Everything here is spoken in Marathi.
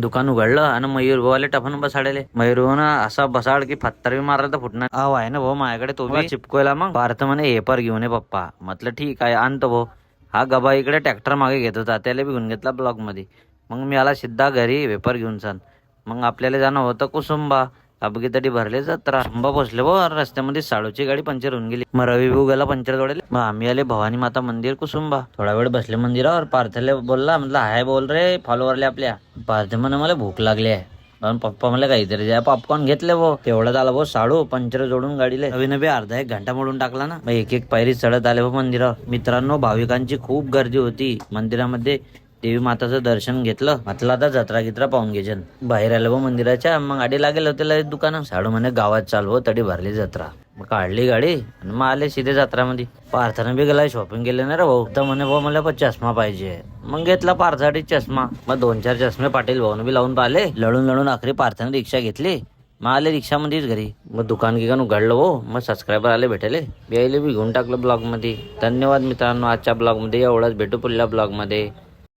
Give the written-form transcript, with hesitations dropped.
दुकान उघडलं आणि मयूर भाऊले टफन बसाडले. मयूर भाऊ ना असा बसाड की फत्तर बी मारला तर फुटणार. अहो आहे ना भाऊ माझ्याकडे, तो बी चिपकोयला. मग पार्थ म्हणे हे पर घेऊन ये पप्पा. म्हटलं ठीक आहे आणतो भाऊ. हा गबा इकडे ट्रॅक्टर मागे घेत होता, त्याला बी घेऊन घेतला ब्लॉक मध्ये. मग मी आला सिद्धा घरी वेपर घेऊन सन. मग आपल्याला जाणं होतं कुसुंबा. अपघी तरी भरले जत्रा. कुसुंबा पोचले भाऊ. रस्त्यामध्ये साडूची गाडी पंक्चर होऊन गेली. मग रवी भाऊ गेला पंक्चर जोडायला. मग आम्ही आले भवानी माता मंदिर कुसुंबा. थोडा वेळ बसले मंदिरावर. पार्थला बोलला, म्हटलं हाय बोल रे फॉलोवरले आपल्या. पार्थ म्हणे मला भूक लागली आहे. पण पप्पा मला काहीतरी द्या. पॉपकॉर्न घेतले भाऊ. तेवढं झालं भाऊ साडू पंक्चर जोडून गाडीले. रवीने बी अर्धा एक घंटा मोडून टाकला ना. मग एक एक पायरी चढत आले भाऊ मंदिरावर. मित्रांनो भाविकांची खूप गर्दी होती मंदिरामध्ये. देवी माताचं दर्शन घेतलं. म्हटलं आता जत्रा गित्रा पाहून घ्यायचं. बाहेर आलं भाऊ मंदिराच्या. मग गाडी लागेल होते दुकानं. साडू म्हणे गावात चालव तडी भरली जत्रा. मग काढली गाडी आणि मग आले सीधे जत्रामध्ये. पार्थानं बी गेला शॉपिंग केले ना रे भाऊ. तर म्हणे भाऊ मला पण चष्मा पाहिजे. मग घेतला पार्थासाठी चष्मा. मग 2-4 चष्मे पाटील भाऊन बी लावून पाहिले. लढून आखरी पार्थानं रिक्षा घेतली. मग आले रिक्षामध्येच घरी. मग दुकान गिकान उघडलं हो. मग सबस्क्रायबर आले भेटले. यायले बी घेऊन टाकलं ब्लॉग मध्ये. धन्यवाद मित्रांनो आजच्या ब्लॉग मध्ये एवढंच. भेटू पुढल्या ब्लॉग मध्ये.